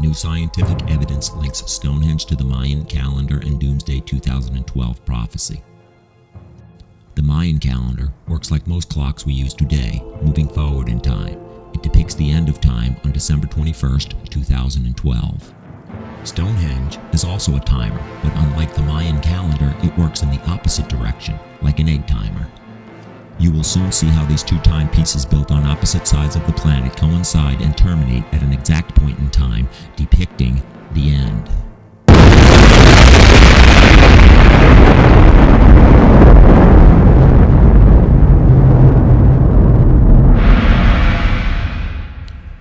New scientific evidence links Stonehenge to the Mayan calendar and Doomsday 2012 prophecy. The Mayan calendar works like most clocks we use today, moving forward in time. It depicts the end of time on December 21st, 2012. Stonehenge is also a timer, but unlike the Mayan calendar, it works in the opposite direction, like an egg timer. You will soon see how these two timepieces built on opposite sides of the planet coincide and terminate at an exact point in time, depicting the end.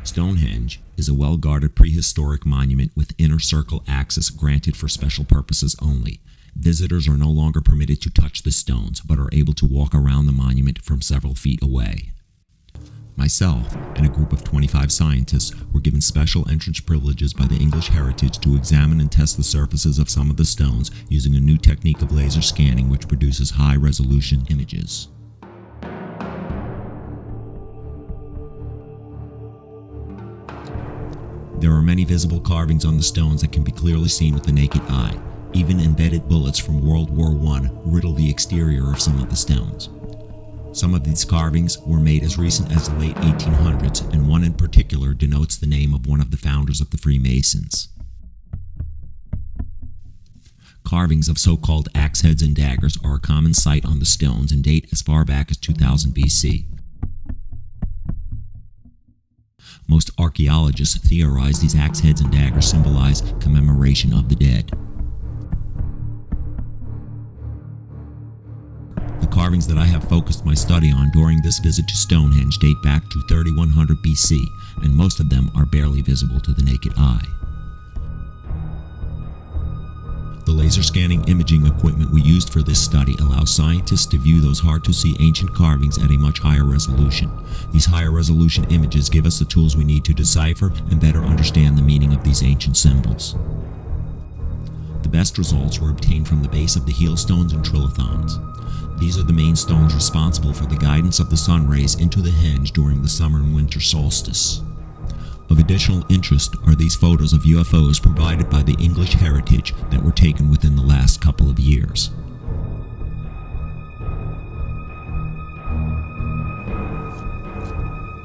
Stonehenge is a well-guarded prehistoric monument with inner circle access granted for special purposes only. Visitors are no longer permitted to touch the stones, but are able to walk around the monument from several feet away. Myself and a group of 25 scientists were given special entrance privileges by the English Heritage to examine and test the surfaces of some of the stones using a new technique of laser scanning which produces high-resolution images. There are many visible carvings on the stones that can be clearly seen with the naked eye. Even embedded bullets from World War I riddle the exterior of some of the stones. Some of these carvings were made as recent as the late 1800s, and one in particular denotes the name of one of the founders of the Freemasons. Carvings of so-called axe heads and daggers are a common sight on the stones and date as far back as 2000 BC. Most archaeologists theorize these axe heads and daggers symbolize commemoration of the dead. The carvings that I have focused my study on during this visit to Stonehenge date back to 3100 BC, and most of them are barely visible to the naked eye. The laser scanning imaging equipment we used for this study allows scientists to view those hard-to-see ancient carvings at a much higher resolution. These higher resolution images give us the tools we need to decipher and better understand the meaning of these ancient symbols. The best results were obtained from the base of the heel stones and trilithons. These are the main stones responsible for the guidance of the sun rays into the henge during the summer and winter solstice. Of additional interest are these photos of UFOs provided by the English Heritage that were taken within the last couple of years.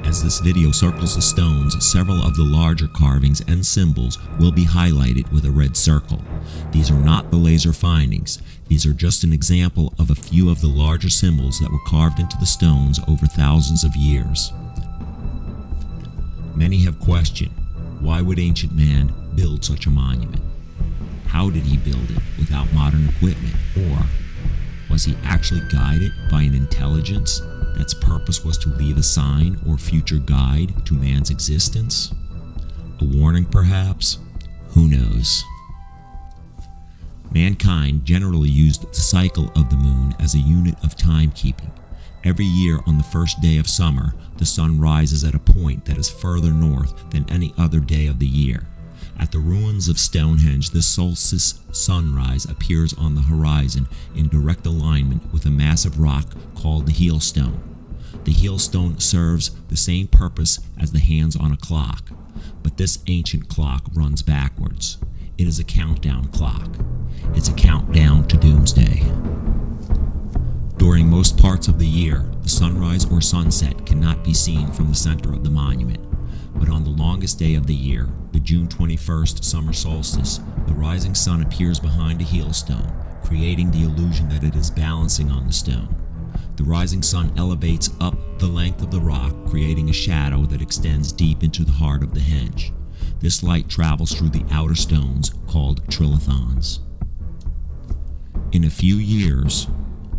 As this video circles the stones, several of the larger carvings and symbols will be highlighted with a red circle. These are not the laser findings. These are just an example of a few of the larger symbols that were carved into the stones over thousands of years. Many have questioned, why would ancient man build such a monument? How did he build it without modern equipment? Or was he actually guided by an intelligence that's purpose was to leave a sign or future guide to man's existence? A warning, perhaps? Who knows? Mankind generally used the cycle of the moon as a unit of timekeeping. Every year on the first day of summer, the sun rises at a point that is further north than any other day of the year. At the ruins of Stonehenge, this solstice sunrise appears on the horizon in direct alignment with a massive rock called the heel stone. The heel stone serves the same purpose as the hands on a clock, but this ancient clock runs backwards. It is a countdown clock. It's a countdown to doomsday. During most parts of the year, the sunrise or sunset cannot be seen from the center of the monument. But on the longest day of the year, the June 21st summer solstice, the rising sun appears behind a heel stone, creating the illusion that it is balancing on the stone. The rising sun elevates up the length of the rock, creating a shadow that extends deep into the heart of the henge. This light travels through the outer stones, called trilithons. In a few years,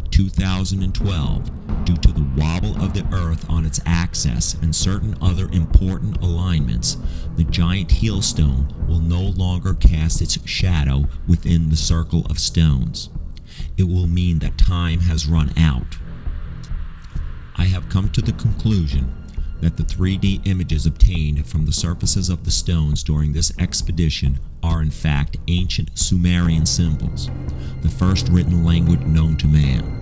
2012, due to the wobble of the Earth on its axis and certain other important alignments, the giant heel stone will no longer cast its shadow within the circle of stones. It will mean that time has run out. I have come to the conclusion that the 3D images obtained from the surfaces of the stones during this expedition are in fact ancient Sumerian symbols, the first written language known to man.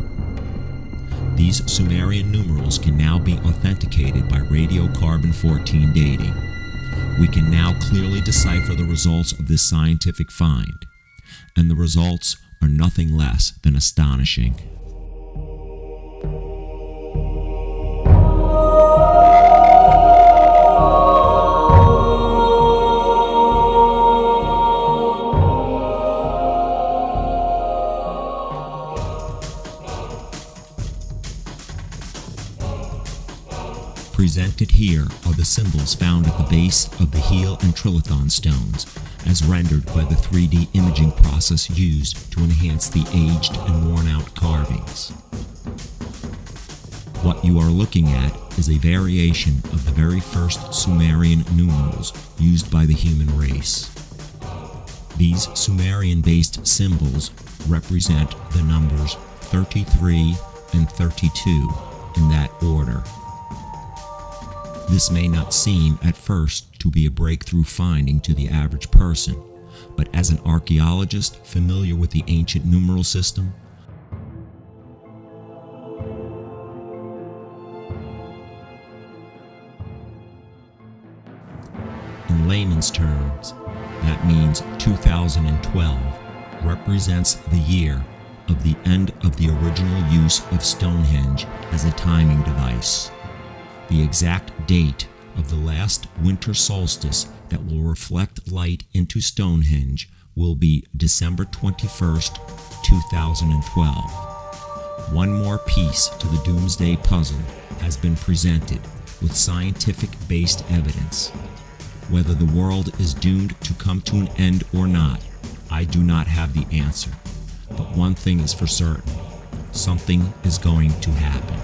These Sumerian numerals can now be authenticated by radiocarbon-14 dating. We can now clearly decipher the results of this scientific find, and the results are nothing less than astonishing. Presented here are the symbols found at the base of the heel and trilithon stones, as rendered by the 3D imaging process used to enhance the aged and worn-out carvings. What you are looking at is a variation of the very first Sumerian numerals used by the human race. These Sumerian-based symbols represent the numbers 33 and 32 in that order. This may not seem at first to be a breakthrough finding to the average person, but as an archaeologist familiar with the ancient numeral system, in layman's terms, that means 2012 represents the year of the end of the original use of Stonehenge as a timing device. The exact date of the last winter solstice that will reflect light into Stonehenge will be December 21st, 2012. One more piece to the doomsday puzzle has been presented with scientific-based evidence. Whether the world is doomed to come to an end or not, I do not have the answer. But one thing is for certain: something is going to happen.